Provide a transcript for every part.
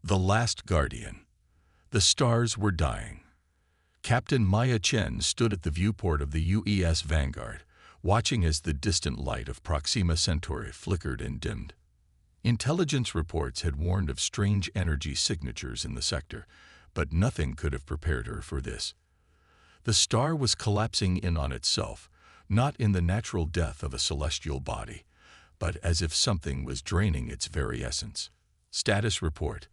The Last Guardian. The stars were dying. Captain Maya Chen stood at the viewport of the UES Vanguard, watching as the distant light of Proxima Centauri flickered and dimmed. Intelligence reports had warned of strange energy signatures in the sector, but nothing could have prepared her for this. The star was collapsing in on itself, not in the natural death of a celestial body, but as if something was draining its very essence. Status report,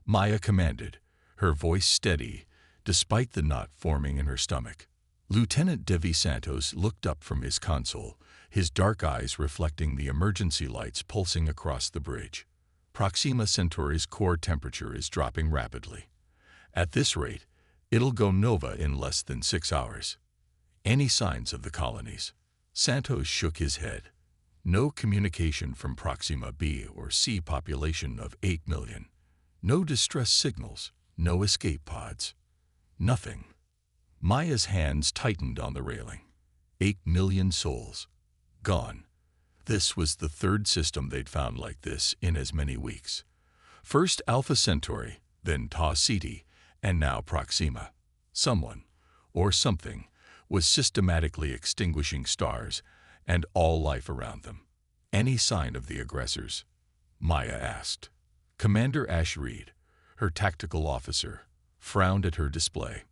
Maya commanded, her voice steady, despite the knot forming in her stomach. Lieutenant Devi Santos looked up from his console, his dark eyes reflecting the emergency lights pulsing across the bridge. Proxima Centauri's core temperature is dropping rapidly. At this rate, it'll go nova in less than 6 hours. Any signs of the colonies? Santos shook his head. No communication from Proxima B or C population of 8 million. No distress signals, no escape pods. Nothing. Maya's hands tightened on the railing. 8 million souls. Gone. This was the third system they'd found like this in as many weeks. First Alpha Centauri, then Tau Ceti, and now Proxima. Someone, or something, was systematically extinguishing stars and all life around them. Any sign of the aggressors? Maya asked. Commander Ash Reed, her tactical officer, frowned at her display.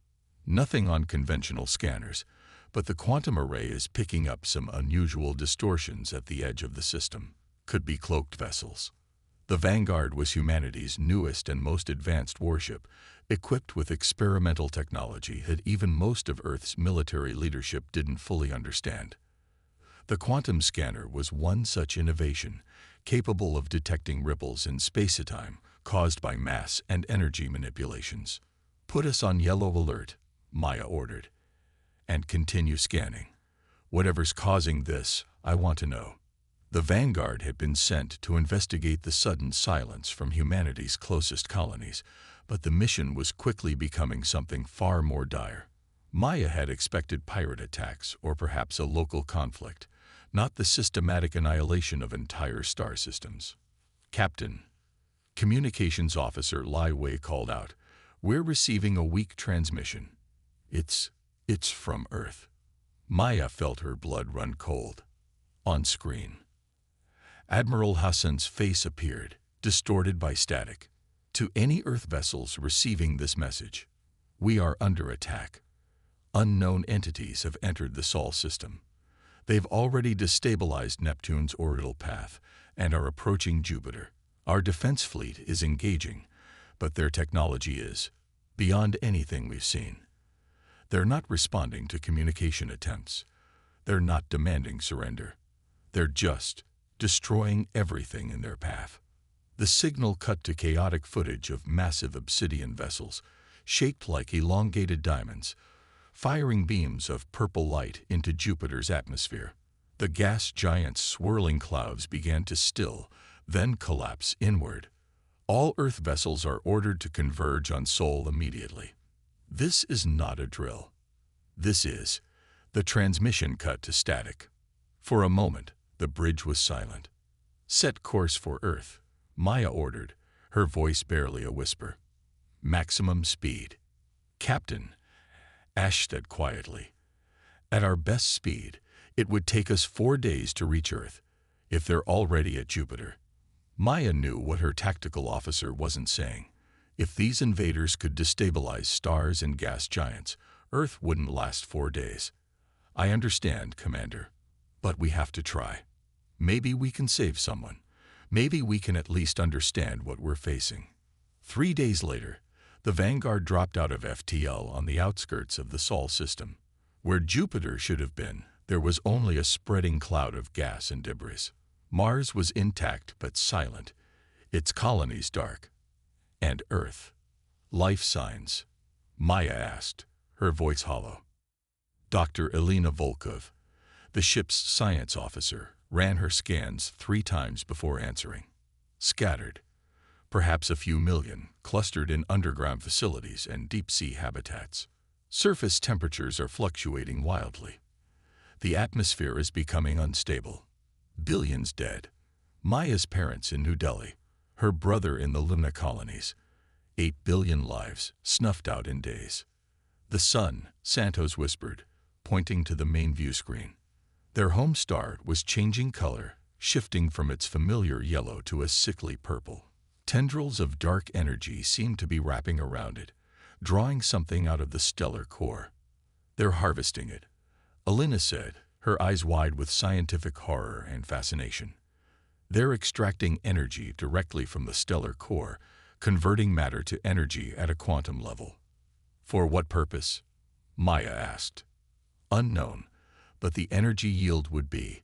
Nothing on conventional scanners, but the quantum array is picking up some unusual distortions at the edge of the system. Could be cloaked vessels. The Vanguard was humanity's newest and most advanced warship, equipped with experimental technology that even most of Earth's military leadership didn't fully understand. The quantum scanner was one such innovation, capable of detecting ripples in space-time caused by mass and energy manipulations. Put us on yellow alert, Maya ordered, and continue scanning. Whatever's causing this, I want to know. The Vanguard had been sent to investigate the sudden silence from humanity's closest colonies, but the mission was quickly becoming something far more dire. Maya had expected pirate attacks or perhaps a local conflict, not the systematic annihilation of entire star systems. Captain, Communications Officer Lai Wei called out, "We're receiving a weak transmission. It's from Earth." Maya felt her blood run cold. On screen, Admiral Hassan's face appeared, distorted by static. To any Earth vessels receiving this message, we are under attack. Unknown entities have entered the Sol system. They've already destabilized Neptune's orbital path and are approaching Jupiter. Our defense fleet is engaging, but their technology is beyond anything we've seen. They're not responding to communication attempts. They're not demanding surrender. They're just destroying everything in their path. The signal cut to chaotic footage of massive obsidian vessels, shaped like elongated diamonds, firing beams of purple light into Jupiter's atmosphere. The gas giant's swirling clouds began to still, then collapse inward. All Earth vessels are ordered to converge on Sol immediately. This is not a drill. This is the transmission cut to static. For a moment, the bridge was silent. Set course for Earth, Maya ordered, her voice barely a whisper. Maximum speed. Captain, Ash said quietly. At our best speed, it would take us 4 days to reach Earth, if they're already at Jupiter. Maya knew what her tactical officer wasn't saying. If these invaders could destabilize stars and gas giants, Earth wouldn't last 4 days. I understand, Commander, but we have to try. Maybe we can save someone. Maybe we can at least understand what we're facing. 3 days later, the Vanguard dropped out of FTL on the outskirts of the Sol system. Where Jupiter should have been, there was only a spreading cloud of gas and debris. Mars was intact but silent, its colonies dark. And Earth. Life signs? Maya asked, her voice hollow. Dr. Elena Volkov, the ship's science officer, ran her scans 3 times before answering. Scattered. Perhaps a few million, clustered in underground facilities and deep-sea habitats. Surface temperatures are fluctuating wildly. The atmosphere is becoming unstable. Billions dead. Maya's parents in New Delhi, her brother in the Limna colonies. 8 billion lives snuffed out in days. The sun, Santos whispered, pointing to the main view screen. Their home star was changing color, shifting from its familiar yellow to a sickly purple. Tendrils of dark energy seemed to be wrapping around it, drawing something out of the stellar core. "They're harvesting it," Alina said, her eyes wide with scientific horror and fascination. "They're extracting energy directly from the stellar core, converting matter to energy at a quantum level." "For what purpose?" Maya asked. "Unknown, but the energy yield would be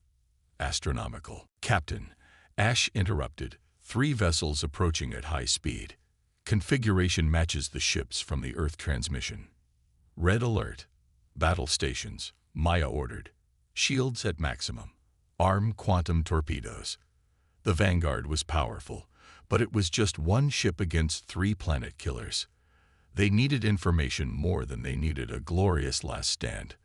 astronomical." "Captain," Ash interrupted, 3 vessels approaching at high speed. Configuration matches the ships from the Earth transmission. "Red alert. Battle stations," Maya ordered. "Shields at maximum. Arm quantum torpedoes." The Vanguard was powerful, but it was just one ship against 3 planet killers. They needed information more than they needed a glorious last stand.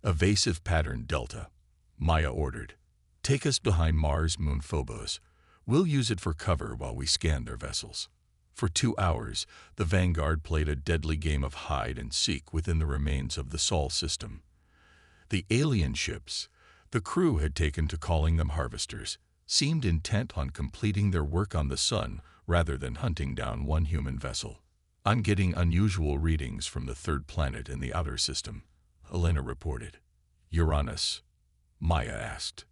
"Evasive pattern Delta," Maya ordered. "Take us behind Mars moon Phobos. We'll use it for cover while we scan their vessels." For 2 hours, the Vanguard played a deadly game of hide and seek within the remains of the Sol system. The alien ships, the crew had taken to calling them harvesters, seemed intent on completing their work on the sun rather than hunting down one human vessel. "I'm getting unusual readings from the 3rd planet in the outer system," Alina reported. "Uranus?" Maya asked.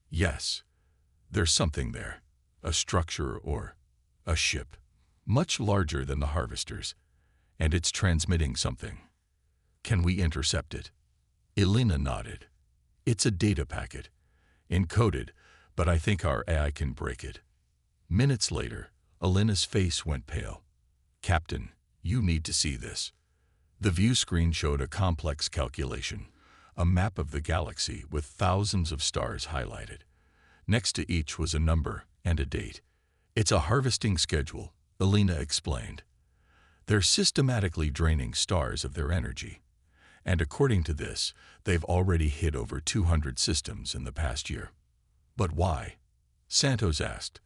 "Yes. There's something there. A structure or a ship. Much larger than the harvesters. And it's transmitting something. Can we intercept it?" Alina nodded. "It's a data packet. Encoded, but I think our AI can break it." Minutes later, Alina's face went pale. "Captain, you need to see this." The view screen showed a complex calculation, a map of the galaxy with thousands of stars highlighted. Next to each was a number and a date. "It's a harvesting schedule," Alina explained. "They're systematically draining stars of their energy. And according to this, they've already hit over 200 systems in the past year." "But why?" Santos asked.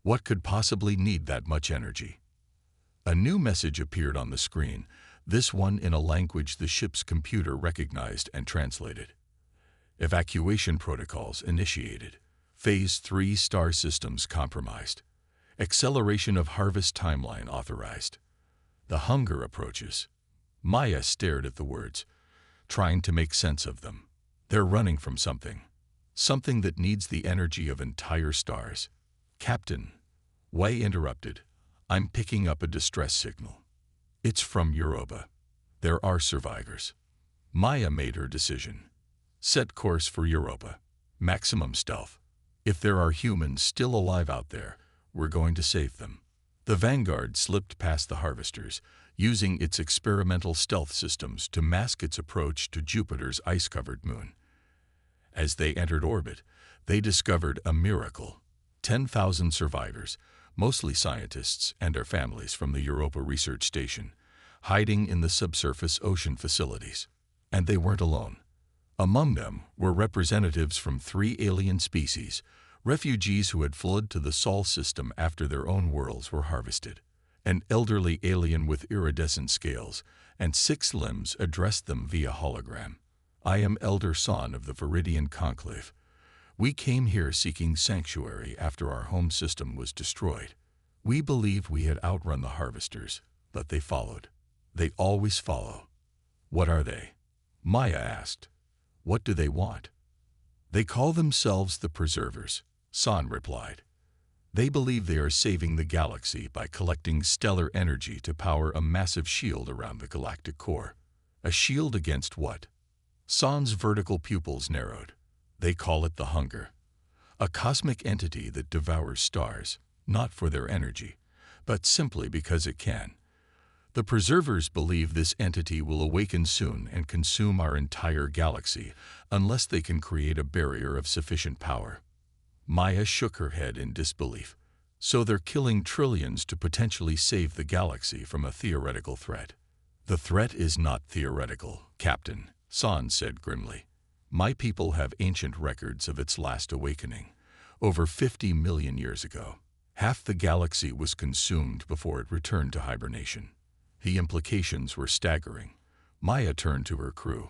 "What could possibly need that much energy?" A new message appeared on the screen, this one in a language the ship's computer recognized and translated. "Evacuation protocols initiated. Phase 3 star systems compromised. Acceleration of harvest timeline authorized. The hunger approaches." Maya stared at the words, trying to make sense of them. "They're running from something. Something that needs the energy of entire stars." "Captain," Wei interrupted, "I'm picking up a distress signal. It's from Europa. There are survivors." Maya made her decision. "Set course for Europa. Maximum stealth. If there are humans still alive out there, we're going to save them." The Vanguard slipped past the harvesters, using its experimental stealth systems to mask its approach to Jupiter's ice-covered moon. As they entered orbit, they discovered a miracle. 10,000 survivors, mostly scientists and their families from the Europa Research Station, hiding in the subsurface ocean facilities. And they weren't alone. Among them were representatives from 3 alien species, refugees who had fled to the Sol system after their own worlds were harvested. An elderly alien with iridescent scales and 6 limbs addressed them via hologram. "I am Elder Son of the Viridian Conclave. We came here seeking sanctuary after our home system was destroyed. We believe we had outrun the harvesters, but they followed. They always follow." "What are they?" Maya asked. "What do they want?" "They call themselves the Preservers," San replied. "They believe they are saving the galaxy by collecting stellar energy to power a massive shield around the galactic core." "A shield against what?" San's vertical pupils narrowed. "They call it the Hunger. A cosmic entity that devours stars, not for their energy, but simply because it can. The Preservers believe this entity will awaken soon and consume our entire galaxy unless they can create a barrier of sufficient power." Maya shook her head in disbelief. "So they're killing trillions to potentially save the galaxy from a theoretical threat." "The threat is not theoretical, Captain," San said grimly. "My people have ancient records of its last awakening, over 50 million years ago. Half the galaxy was consumed before it returned to hibernation. The implications were staggering. Maya turned to her crew.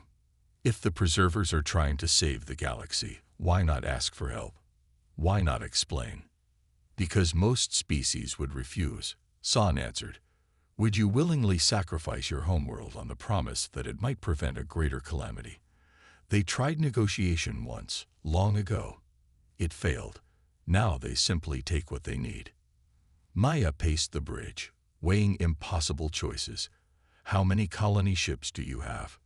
If the preservers are trying to save the galaxy, why not ask for help? Why not explain? Because most species would refuse, San answered. Would you willingly sacrifice your homeworld on the promise that it might prevent a greater calamity? They tried negotiation once, long ago. It failed. Now they simply take what they need. Maya paced the bridge, weighing impossible choices. How many colony ships do you have?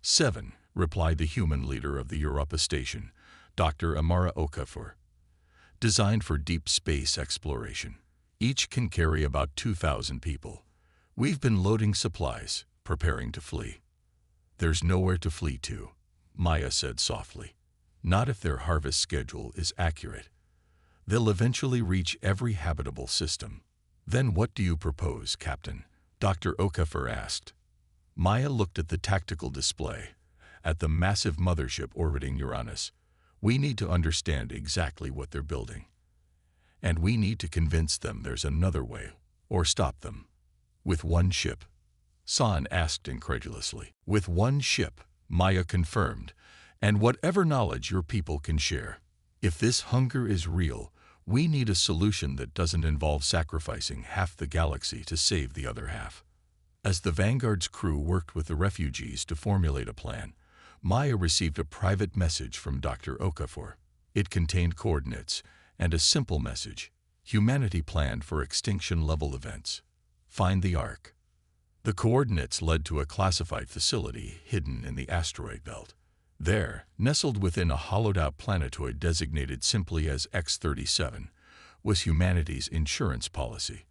7, replied the human leader of the Europa station, Dr. Amara Okafor. Designed for deep space exploration. Each can carry about 2,000 people. We've been loading supplies, preparing to flee. There's nowhere to flee to, Maya said softly. Not if their harvest schedule is accurate. They'll eventually reach every habitable system. Then what do you propose, Captain? Dr. Okafor asked. Maya looked at the tactical display, at the massive mothership orbiting Uranus. We need to understand exactly what they're building. And we need to convince them there's another way, or stop them. With one ship? San asked incredulously. With one ship, Maya confirmed, and whatever knowledge your people can share. If this hunger is real, we need a solution that doesn't involve sacrificing half the galaxy to save the other half. As the Vanguard's crew worked with the refugees to formulate a plan, Maya received a private message from Dr. Okafor. It contained coordinates and a simple message. Humanity planned for extinction-level events. Find the Ark. The coordinates led to a classified facility hidden in the asteroid belt. There, nestled within a hollowed-out planetoid designated simply as X-37, was humanity's insurance policy,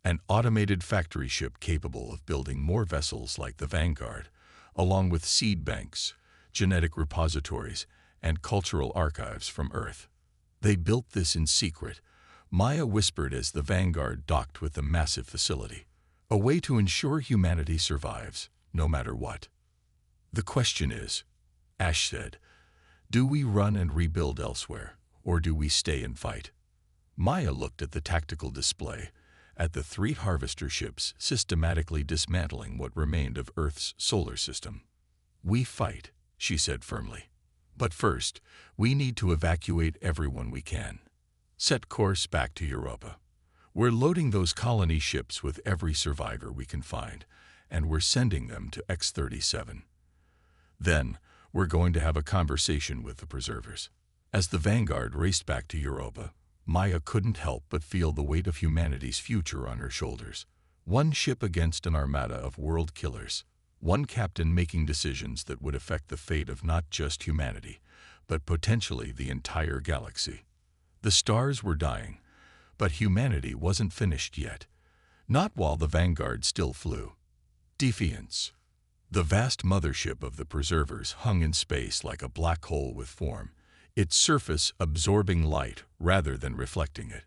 an automated factory ship capable of building more vessels like the Vanguard, along with seed banks, genetic repositories, and cultural archives from Earth. They built this in secret, Maya whispered as the Vanguard docked with the massive facility. A way to ensure humanity survives, no matter what. The question is, Ash said, do we run and rebuild elsewhere, or do we stay and fight? Maya looked at the tactical display, at the 3 harvester ships systematically dismantling what remained of Earth's solar system. We fight, she said firmly. But first, we need to evacuate everyone we can. Set course back to Europa. We're loading those colony ships with every survivor we can find, and we're sending them to X-37. Then, we're going to have a conversation with the preservers. As the Vanguard raced back to Europa, Maya couldn't help but feel the weight of humanity's future on her shoulders. One ship against an armada of world killers. One captain making decisions that would affect the fate of not just humanity, but potentially the entire galaxy. The stars were dying, but humanity wasn't finished yet. Not while the Vanguard still flew. Defiance. The vast mothership of the preservers hung in space like a black hole with form, its surface absorbing light rather than reflecting it.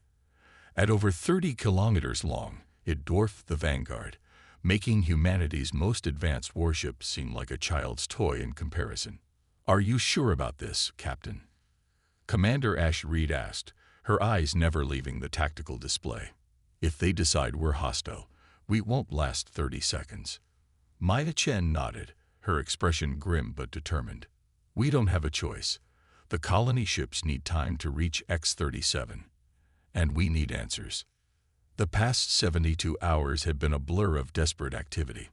At over 30 kilometers long, it dwarfed the Vanguard, making humanity's most advanced warship seem like a child's toy in comparison. Are you sure about this, Captain? Commander Ash Reed asked, her eyes never leaving the tactical display. If they decide we're hostile, we won't last 30 seconds. Maya Chen nodded, her expression grim but determined. We don't have a choice. The colony ships need time to reach X-37. And we need answers. The past 72 hours had been a blur of desperate activity.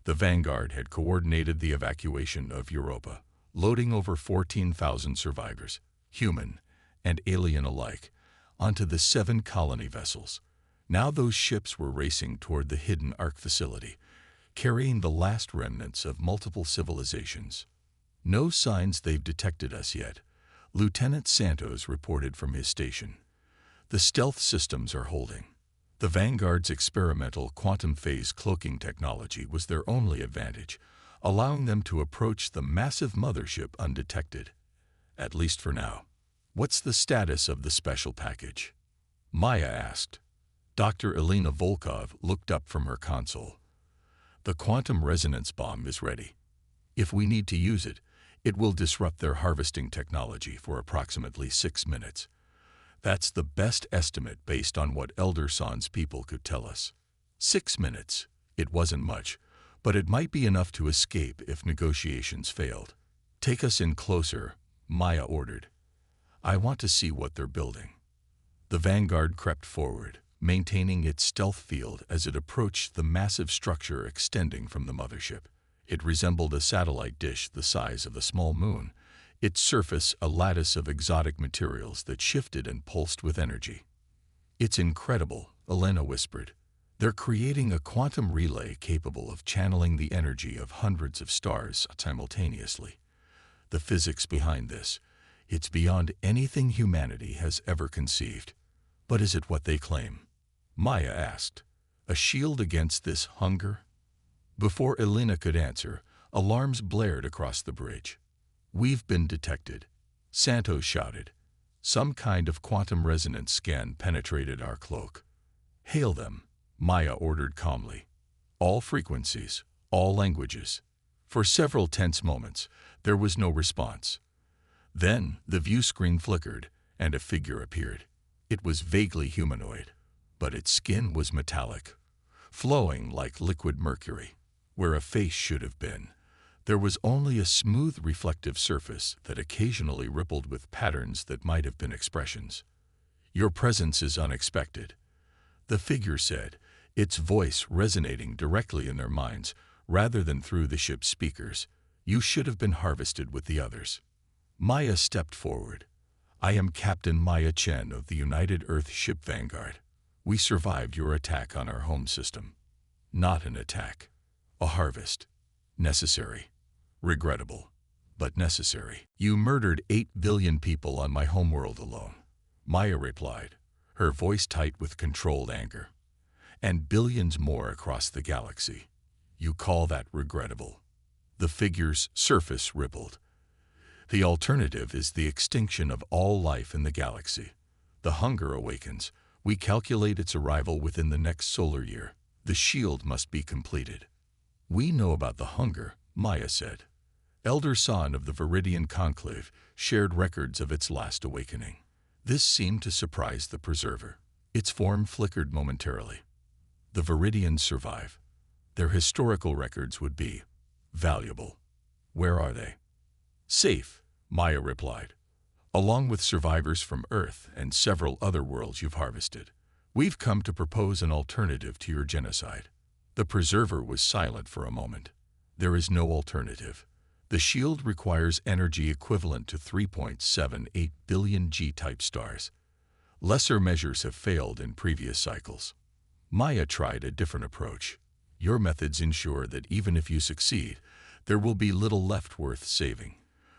The Vanguard had coordinated the evacuation of Europa, loading over 14,000 survivors, human and alien alike, onto the 7 colony vessels. Now those ships were racing toward the hidden Ark facility, carrying the last remnants of multiple civilizations. No signs they've detected us yet, Lieutenant Santos reported from his station. The stealth systems are holding. The Vanguard's experimental quantum phase cloaking technology was their only advantage, allowing them to approach the massive mothership undetected. At least for now. What's the status of the special package? Maya asked. Dr. Elena Volkov looked up from her console. The quantum resonance bomb is ready. If we need to use it, it will disrupt their harvesting technology for approximately 6 minutes. That's the best estimate based on what Elder San's people could tell us. 6 minutes. It wasn't much, but it might be enough to escape if negotiations failed. Take us in closer, Maya ordered. I want to see what they're building. The Vanguard crept forward, maintaining its stealth field as it approached the massive structure extending from the mothership. It resembled a satellite dish the size of a small moon, its surface a lattice of exotic materials that shifted and pulsed with energy. It's incredible, Elena whispered. They're creating a quantum relay capable of channeling the energy of hundreds of stars simultaneously. The physics behind this, it's beyond anything humanity has ever conceived. But is it what they claim? Maya asked. A shield against this hunger? Before Elena could answer, alarms blared across the bridge. We've been detected, Santos shouted. Some kind of quantum resonance scan penetrated our cloak. Hail them, Maya ordered calmly. All frequencies, all languages. For several tense moments, there was no response. Then the view screen flickered, and a figure appeared. It was vaguely humanoid, but its skin was metallic, flowing like liquid mercury. Where a face should have been, there was only a smooth reflective surface that occasionally rippled with patterns that might have been expressions. Your presence is unexpected, the figure said, its voice resonating directly in their minds rather than through the ship's speakers. You should have been harvested with the others. Maya stepped forward. I am Captain Maya Chen of the United Earth Ship Vanguard. We survived your attack on our home system. Not an attack. A harvest. Necessary. Regrettable. But necessary. You murdered 8 billion people on my homeworld alone. Maya replied, her voice tight with controlled anger. And billions more across the galaxy. You call that regrettable? The figure's surface rippled. The alternative is the extinction of all life in the galaxy. The hunger awakens. We calculate its arrival within the next solar year. The shield must be completed. We know about the hunger, Maya said. Elder San of the Viridian Conclave shared records of its last awakening. This seemed to surprise the Preserver. Its form flickered momentarily. The Viridians survive. Their historical records would be valuable. Where are they? Safe, Maya replied. Along with survivors from Earth and several other worlds you've harvested. We've come to propose an alternative to your genocide. The Preserver was silent for a moment. There is no alternative. The shield requires energy equivalent to 3.78 billion G-type stars. Lesser measures have failed in previous cycles. Maya tried a different approach. Your methods ensure that even if you succeed, there will be little left worth saving.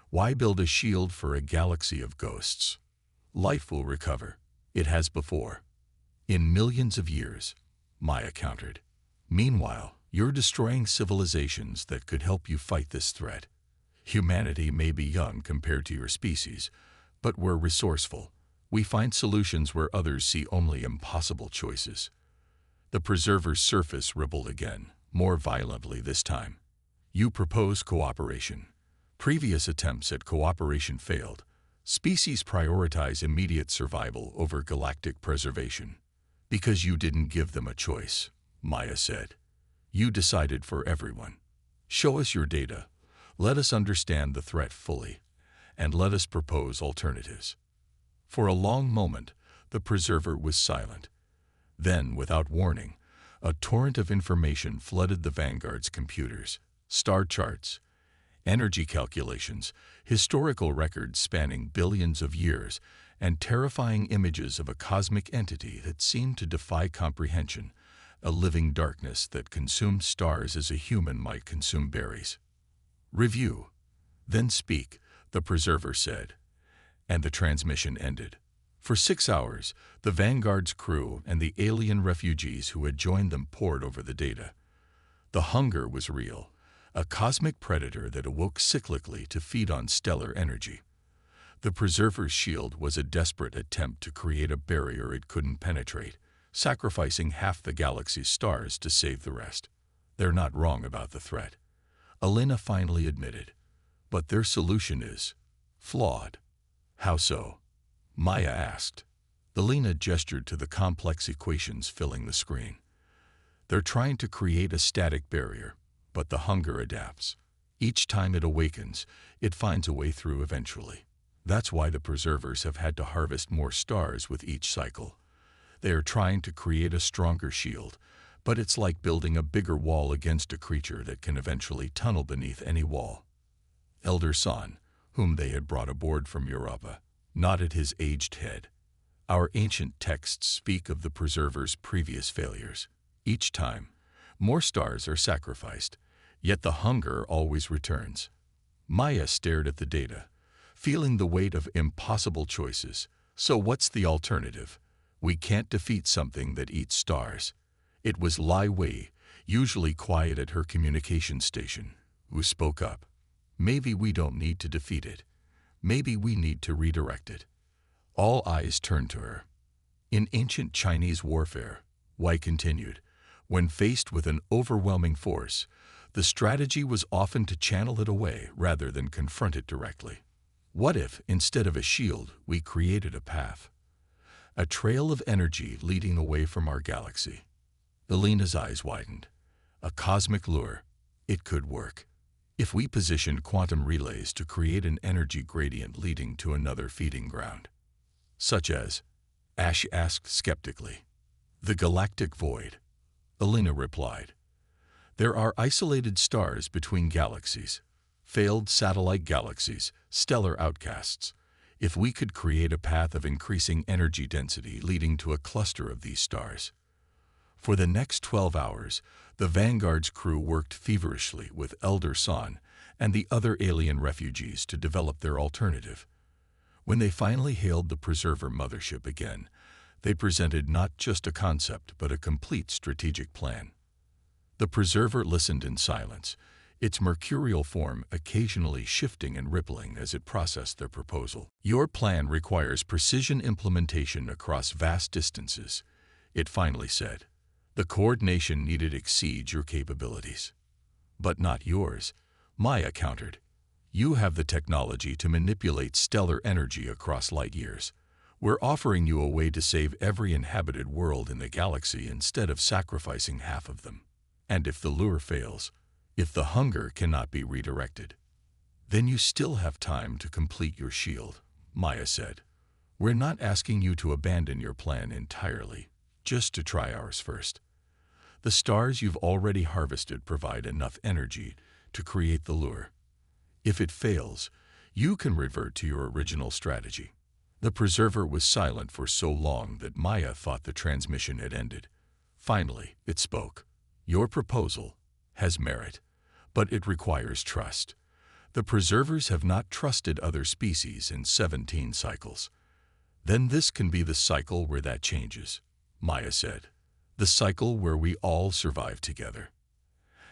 Why build a shield for a galaxy of ghosts? Life will recover. It has before. In millions of years, Maya countered. Meanwhile, you're destroying civilizations that could help you fight this threat. Humanity may be young compared to your species, but we're resourceful. We find solutions where others see only impossible choices. The Preserver's surface rippled again, more violently this time. You propose cooperation. Previous attempts at cooperation failed. Species prioritize immediate survival over galactic preservation. Because you didn't give them a choice, Maya said. You decided for everyone. Show us your data. Let us understand the threat fully, and let us propose alternatives. For a long moment, the Preserver was silent. Then, without warning, a torrent of information flooded the Vanguard's computers. Star charts, energy calculations, historical records spanning billions of years, and terrifying images of a cosmic entity that seemed to defy comprehension, a living darkness that consumed stars as a human might consume berries. Review, then speak, the Preserver said, and the transmission ended. For 6 hours, the Vanguard's crew and the alien refugees who had joined them pored over the data. The hunger was real, a cosmic predator that awoke cyclically to feed on stellar energy. The Preserver's shield was a desperate attempt to create a barrier it couldn't penetrate, sacrificing half the galaxy's stars to save the rest. They're not wrong about the threat, Elena finally admitted, but their solution is flawed. How so? Maya asked. Elena gestured to the complex equations filling the screen. They're trying to create a static barrier, but the hunger adapts. Each time it awakens, it finds a way through eventually. That's why the preservers have had to harvest more stars with each cycle. They are trying to create a stronger shield, but it's like building a bigger wall against a creature that can eventually tunnel beneath any wall. Elder San, whom they had brought aboard from Europa, nodded his aged head. Our ancient texts speak of the preservers' previous failures. Each time, more stars are sacrificed, yet the hunger always returns. Maya stared at the data, feeling the weight of impossible choices. So what's the alternative? We can't defeat something that eats stars. It was Lai Wei, usually quiet at her communication station, who spoke up. Maybe we don't need to defeat it. Maybe we need to redirect it. All eyes turned to her. In ancient Chinese warfare, Wei continued, when faced with an overwhelming force, the strategy was often to channel it away rather than confront it directly. What if, instead of a shield, we created a path? A trail of energy leading away from our galaxy. Elena's eyes widened. A cosmic lure. It could work. If we positioned quantum relays to create an energy gradient leading to another feeding ground. Such as? Ash asked skeptically. The galactic void. Elena replied. There are isolated stars between galaxies, failed satellite galaxies, stellar outcasts. If we could create a path of increasing energy density leading to a cluster of these stars. For the next 12 hours, the Vanguard's crew worked feverishly with Elder San and the other alien refugees to develop their alternative. When they finally hailed the Preserver mothership again, they presented not just a concept but a complete strategic plan. The Preserver listened in silence, its mercurial form occasionally shifting and rippling as it processed their proposal. Your plan requires precision implementation across vast distances, it finally said. The coordination needed exceeds your capabilities. But not yours, Maya countered. You have the technology to manipulate stellar energy across light years. We're offering you a way to save every inhabited world in the galaxy instead of sacrificing half of them. And if the lure fails, if the hunger cannot be redirected, then you still have time to complete your shield, Maya said. We're not asking you to abandon your plan entirely, just to try ours first. The stars you've already harvested provide enough energy to create the lure. If it fails, you can revert to your original strategy. The Preserver was silent for so long that Maya thought the transmission had ended. Finally, it spoke. Your proposal has merit, but it requires trust. The Preservers have not trusted other species in 17 cycles. Then this can be the cycle where that changes, Maya said. The cycle where we all survive together.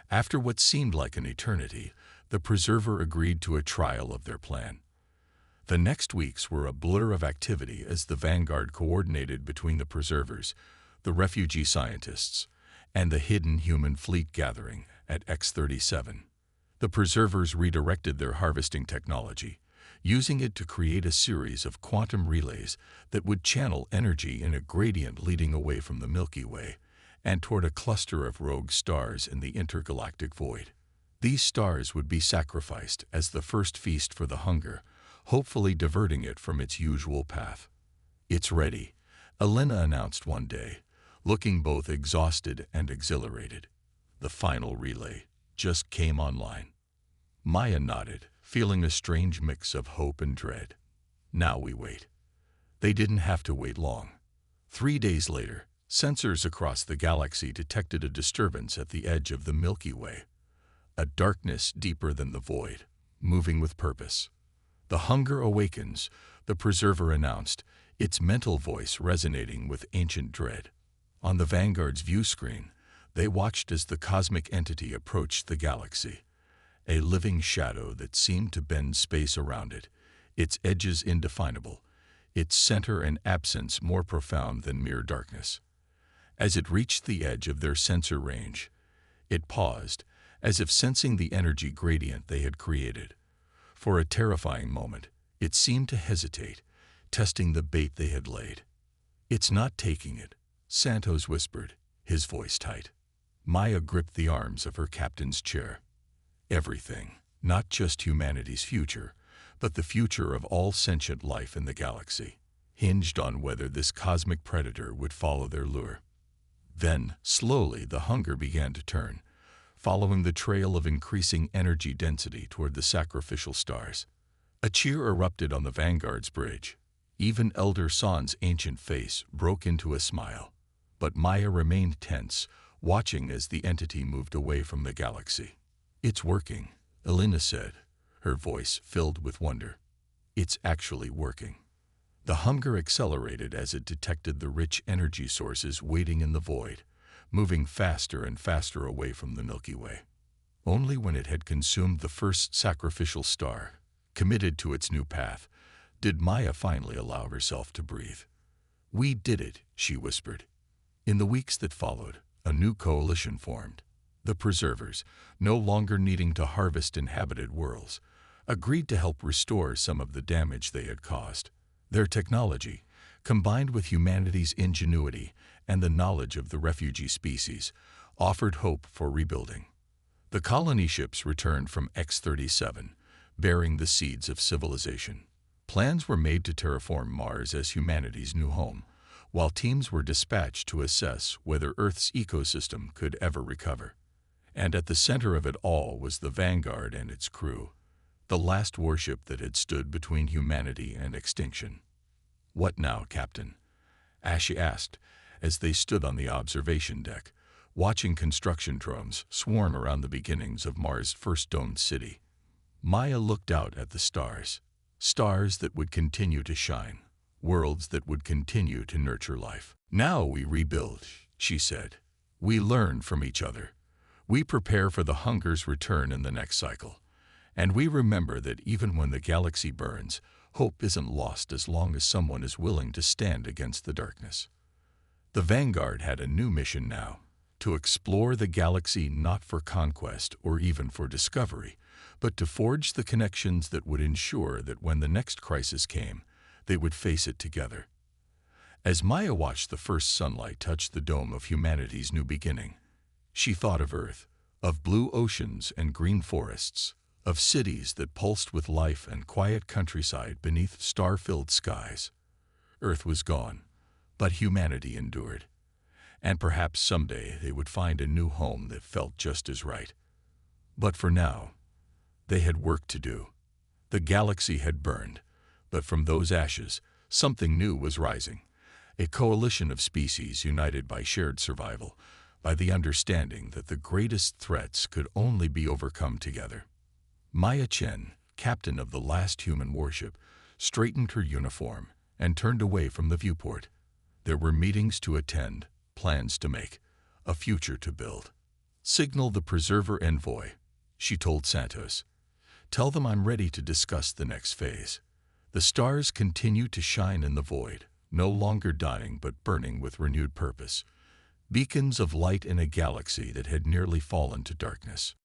After what seemed like an eternity, the Preserver agreed to a trial of their plan. The next weeks were a blur of activity as the Vanguard coordinated between the Preservers, the refugee scientists, and the hidden human fleet gathering at X-37. The Preservers redirected their harvesting technology, using it to create a series of quantum relays that would channel energy in a gradient leading away from the Milky Way and toward a cluster of rogue stars in the intergalactic void. These stars would be sacrificed as the first feast for the hunger, hopefully diverting it from its usual path. It's ready, Elena announced one day, looking both exhausted and exhilarated. The final relay just came online. Maya nodded, feeling a strange mix of hope and dread. Now we wait. They didn't have to wait long. 3 days later, sensors across the galaxy detected a disturbance at the edge of the Milky Way. A darkness deeper than the void, moving with purpose. The hunger awakens, the Preserver announced, its mental voice resonating with ancient dread. On the Vanguard's view screen, they watched as the cosmic entity approached the galaxy, a living shadow that seemed to bend space around it, its edges indefinable, its center and absence more profound than mere darkness. As it reached the edge of their sensor range, it paused, as if sensing the energy gradient they had created. For a terrifying moment, it seemed to hesitate, testing the bait they had laid. "It's not taking it," Santos whispered, his voice tight. Maya gripped the arms of her captain's chair. "Everything, not just humanity's future, but the future of all sentient life in the galaxy, hinged on whether this cosmic predator would follow their lure." Then, slowly, the hunger began to turn, following the trail of increasing energy density toward the sacrificial stars. A cheer erupted on the Vanguard's bridge. Even Elder San's ancient face broke into a smile. But Maya remained tense, watching as the entity moved away from the galaxy. "It's working," Elena said, her voice filled with wonder. "It's actually working." The hunger accelerated as it detected the rich energy sources waiting in the void, moving faster and faster away from the Milky Way. Only when it had consumed the first sacrificial star, committed to its new path, did Maya finally allow herself to breathe. "We did it," she whispered. In the weeks that followed, a new coalition formed. The Preservers, no longer needing to harvest inhabited worlds, agreed to help restore some of the damage they had caused. Their technology, combined with humanity's ingenuity and the knowledge of the refugee species, offered hope for rebuilding. The colony ships returned from X-37, bearing the seeds of civilization. Plans were made to terraform Mars as humanity's new home, while teams were dispatched to assess whether Earth's ecosystem could ever recover. And at the center of it all was the Vanguard and its crew, the last warship that had stood between humanity and extinction. "What now, Captain?" Ashe asked, as they stood on the observation deck, watching construction drones swarm around the beginnings of Mars' first domed city. Maya looked out at the stars, stars that would continue to shine, worlds that would continue to nurture life. "Now we rebuild," she said. "We learn from each other. We prepare for the hunger's return in the next cycle. And we remember that even when the galaxy burns, hope isn't lost as long as someone is willing to stand against the darkness." The Vanguard had a new mission now, to explore the galaxy not for conquest or even for discovery, but to forge the connections that would ensure that when the next crisis came, they would face it together. As Maya watched the first sunlight touch the dome of humanity's new beginning, she thought of Earth, of blue oceans and green forests, of cities that pulsed with life and quiet countryside beneath star-filled skies. Earth was gone, but humanity endured. And perhaps someday they would find a new home that felt just as right. But for now, they had work to do. The galaxy had burned, but from those ashes, something new was rising. A coalition of species united by shared survival, by the understanding that the greatest threats could only be overcome together. Maya Chen, captain of the last human warship, straightened her uniform and turned away from the viewport. There were meetings to attend, plans to make, a future to build. "Signal the Preserver envoy," she told Santos. "Tell them I'm ready to discuss the next phase." The stars continued to shine in the void, no longer dying but burning with renewed purpose, beacons of light in a galaxy that had nearly fallen to darkness.